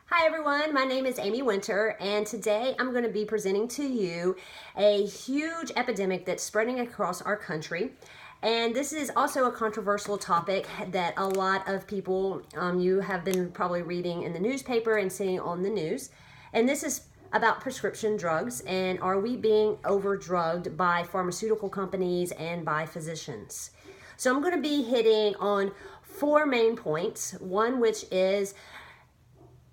Hi everyone, my name is Amy Winter, and today I'm going to be presenting to you a huge epidemic that's spreading across our country. And this is also a controversial topic that a lot of people you have been probably reading in the newspaper and seeing on the news. And this is about prescription drugs, and are we being overdrugged by pharmaceutical companies and by physicians? So I'm going to be hitting on four main points. One, which is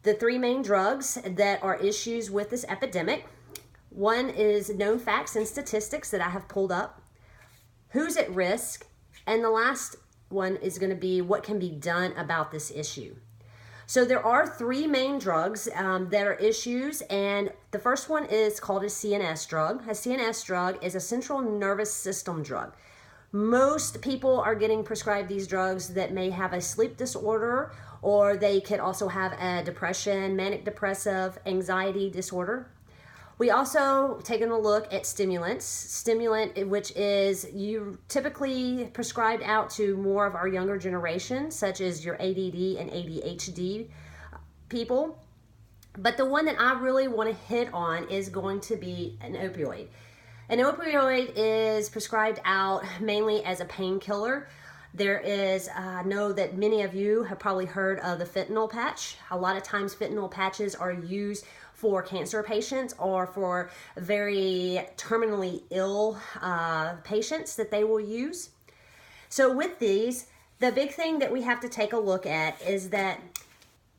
the three main drugs that are issues with this epidemic. One is known facts and statistics that I have pulled up, who's at risk, and the last one is going to be what can be done about this issue. So there are three main drugs that are issues, and the first one is called a CNS drug. A CNS drug is a central nervous system drug. Most people are getting prescribed these drugs that may have a sleep disorder, or they could also have a depression, manic depressive, anxiety disorder. We also taken a look at stimulants. Stimulant, which is you typically prescribed out to more of our younger generation, such as your ADD and ADHD people. But the one that I really want to hit on is going to be an opioid. An opioid is prescribed out mainly as a painkiller. There is, I know that many of you have probably heard of the fentanyl patch. A lot of times fentanyl patches are used for cancer patients or for very terminally ill patients that they will use. So with these, the big thing that we have to take a look at is that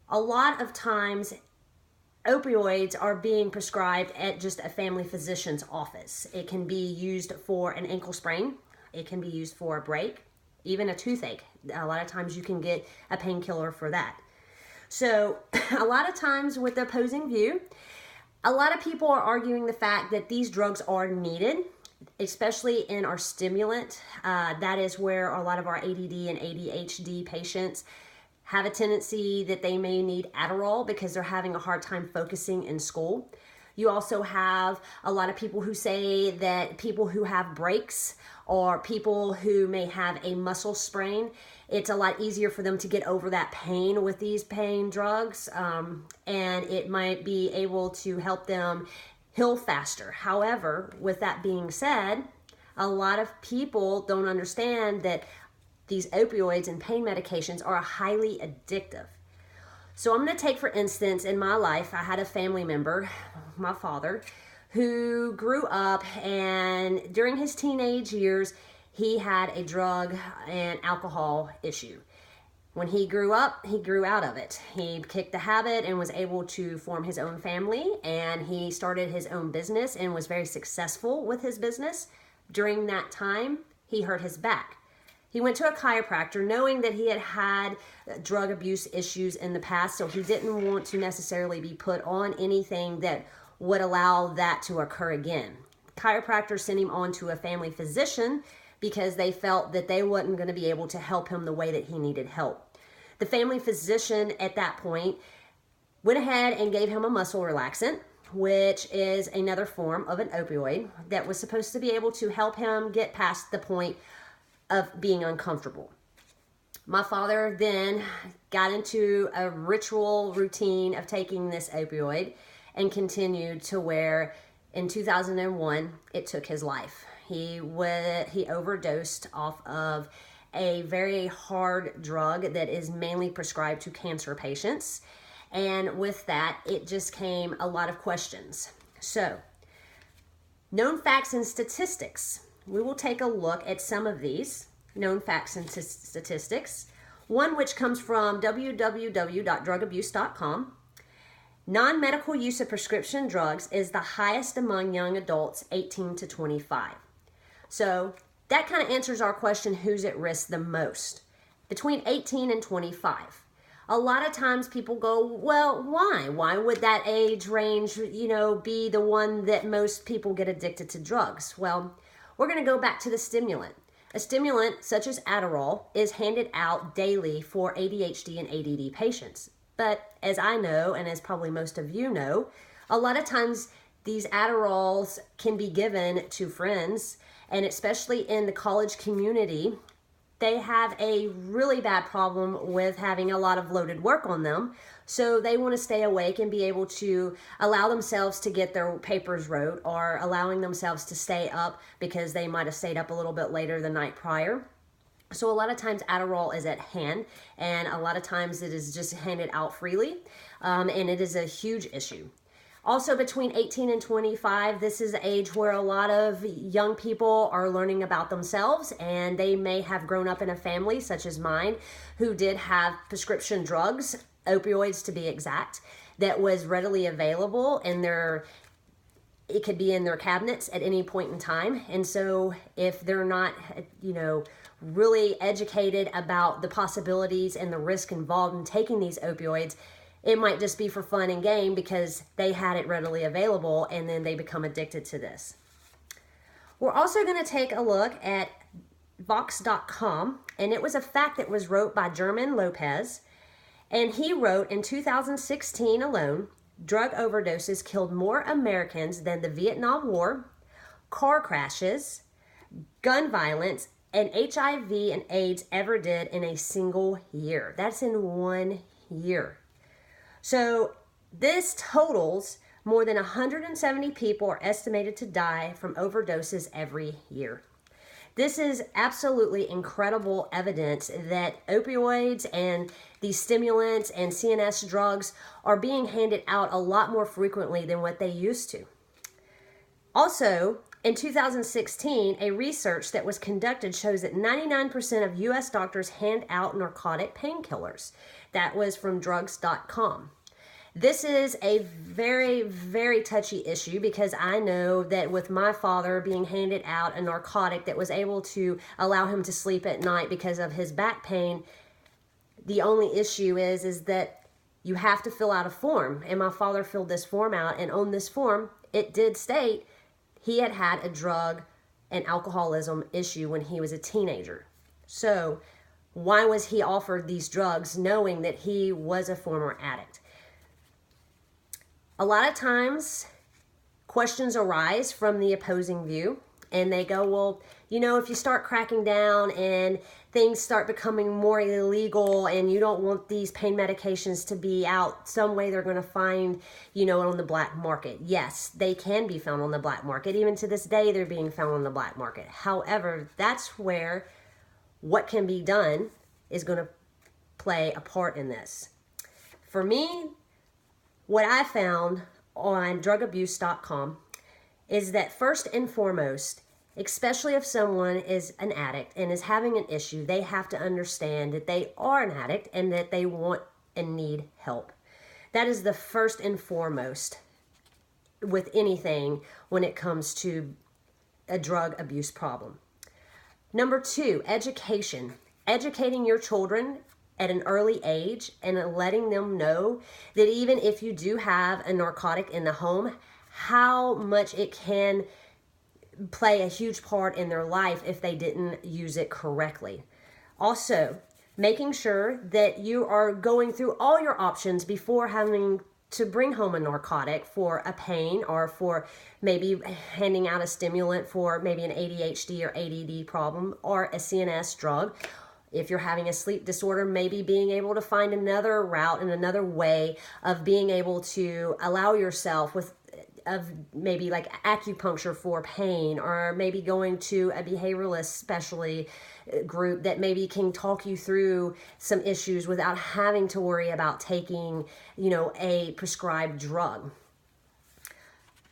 a lot of times opioids are being prescribed at just a family physician's office. It can be used for an ankle sprain. It can be used for a break, even a toothache. A lot of times you can get a painkiller for that. So a lot of times with the opposing view, a lot of people are arguing the fact that these drugs are needed, especially in our stimulant. That is where a lot of our ADD and ADHD patients have a tendency that they may need Adderall because they're having a hard time focusing in school. You also have a lot of people who say that people who have breaks or people who may have a muscle sprain, it's a lot easier for them to get over that pain with these pain drugs, and it might be able to help them heal faster. However, with that being said, a lot of people don't understand that these opioids and pain medications are highly addictive. So I'm going to take, for instance, in my life, I had a family member, my father, who grew up, and during his teenage years, he had a drug and alcohol issue. When he grew up, he grew out of it. He kicked the habit and was able to form his own family, and he started his own business and was very successful with his business. During that time, he hurt his back. He went to a chiropractor knowing that he had had drug abuse issues in the past, so he didn't want to necessarily be put on anything that would allow that to occur again. Chiropractor sent him on to a family physician because they felt that they wasn't going to be able to help him the way that he needed help. The family physician at that point went ahead and gave him a muscle relaxant, which is another form of an opioid that was supposed to be able to help him get past the point of being uncomfortable. My father then got into a ritual routine of taking this opioid and continued to where in 2001 it took his life. He overdosed off of a very hard drug that is mainly prescribed to cancer patients, and with that it just came a lot of questions. So, known facts and statistics. We will take a look at some of these known facts and statistics. One which comes from www.drugabuse.com. Non-medical use of prescription drugs is the highest among young adults 18 to 25. So that kind of answers our question, who's at risk the most? Between 18 and 25. A lot of times people go, well, why? Why would that age range, be the one that most people get addicted to drugs? Well, we're going to go back to the stimulant. A stimulant such as Adderall is handed out daily for ADHD and ADD patients. But as I know, and as probably most of you know, a lot of times these Adderalls can be given to friends, and especially in the college community, they have a really bad problem with having a lot of loaded work on them. So they want to stay awake and be able to allow themselves to get their papers wrote, or allowing themselves to stay up because they might have stayed up a little bit later the night prior. So a lot of times Adderall is at hand, and a lot of times it is just handed out freely, and it is a huge issue. Also, between 18 and 25, this is the age where a lot of young people are learning about themselves, and they may have grown up in a family, such as mine, who did have prescription drugs, opioids to be exact, that was readily available in their, it could be in their cabinets at any point in time. And so if they're not, really educated about the possibilities and the risk involved in taking these opioids, it might just be for fun and game because they had it readily available, and then they become addicted to this. We're also going to take a look at Vox.com, and it was a fact that was wrote by German Lopez, and he wrote in 2016 alone, drug overdoses killed more Americans than the Vietnam War, car crashes, gun violence, and HIV and AIDS ever did in a single year. That's in 1 year. So this totals more than 170 people are estimated to die from overdoses every year. This is absolutely incredible evidence that opioids and these stimulants and CNS drugs are being handed out a lot more frequently than what they used to. Also, in 2016, a research that was conducted shows that 99% of U.S. doctors hand out narcotic painkillers. That was from drugs.com. This is a very, very touchy issue because I know that with my father being handed out a narcotic that was able to allow him to sleep at night because of his back pain, the only issue is that you have to fill out a form. And my father filled this form out, and on this form, it did state he had had a drug and alcoholism issue when he was a teenager. So why was he offered these drugs knowing that he was a former addict? A lot of times questions arise from the opposing view, and they go, well, if you start cracking down and things start becoming more illegal and you don't want these pain medications to be out, some way they're going to find, on the black market. Yes, they can be found on the black market. Even to this day, they're being found on the black market. However, that's where what can be done is going to play a part in this. For me, what I found on drugabuse.com is that first and foremost, especially if someone is an addict and is having an issue, they have to understand that they are an addict and that they want and need help. That is the first and foremost with anything when it comes to a drug abuse problem. Number 2, education. Educating your children at an early age and letting them know that even if you do have a narcotic in the home, how much it can play a huge part in their life if they didn't use it correctly. Also, making sure that you are going through all your options before having to bring home a narcotic for a pain, or for maybe handing out a stimulant for maybe an ADHD or ADD problem, or a CNS drug. If you're having a sleep disorder, maybe being able to find another route and another way of being able to allow yourself of maybe like acupuncture for pain, or maybe going to a behavioralist specialty group that maybe can talk you through some issues without having to worry about taking, a prescribed drug.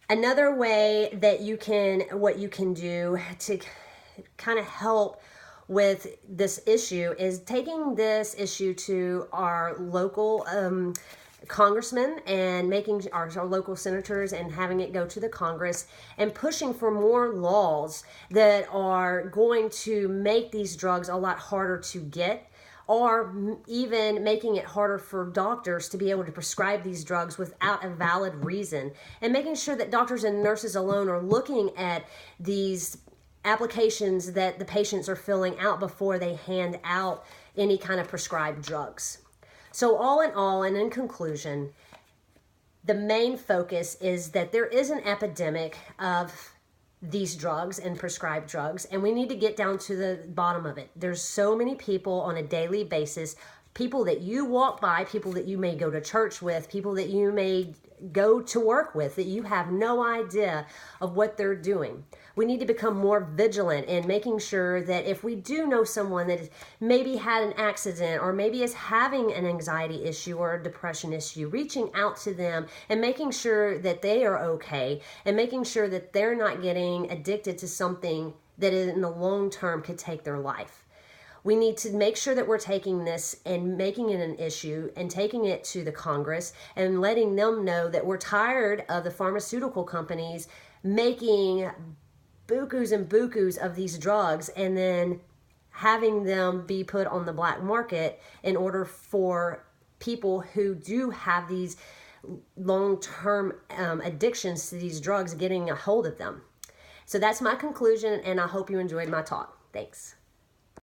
Another way that what you can do to kind of help with this issue is taking this issue to our local congressmen and making our local senators and having it go to the Congress and pushing for more laws that are going to make these drugs a lot harder to get, or even making it harder for doctors to be able to prescribe these drugs without a valid reason, and making sure that doctors and nurses alone are looking at these applications that the patients are filling out before they hand out any kind of prescribed drugs. So all in all, and in conclusion, the main focus is that there is an epidemic of these drugs and prescribed drugs, and we need to get down to the bottom of it. There's so many people on a daily basis people that you walk by, people that you may go to church with, people that you may go to work with, that you have no idea of what they're doing. We need to become more vigilant in making sure that if we do know someone that maybe had an accident or maybe is having an anxiety issue or a depression issue, reaching out to them and making sure that they are okay and making sure that they're not getting addicted to something that in the long term could take their life. We need to make sure that we're taking this and making it an issue and taking it to the Congress and letting them know that we're tired of the pharmaceutical companies making bukus and bukus of these drugs and then having them be put on the black market in order for people who do have these long-term addictions to these drugs getting a hold of them. So that's my conclusion, and I hope you enjoyed my talk. Thanks.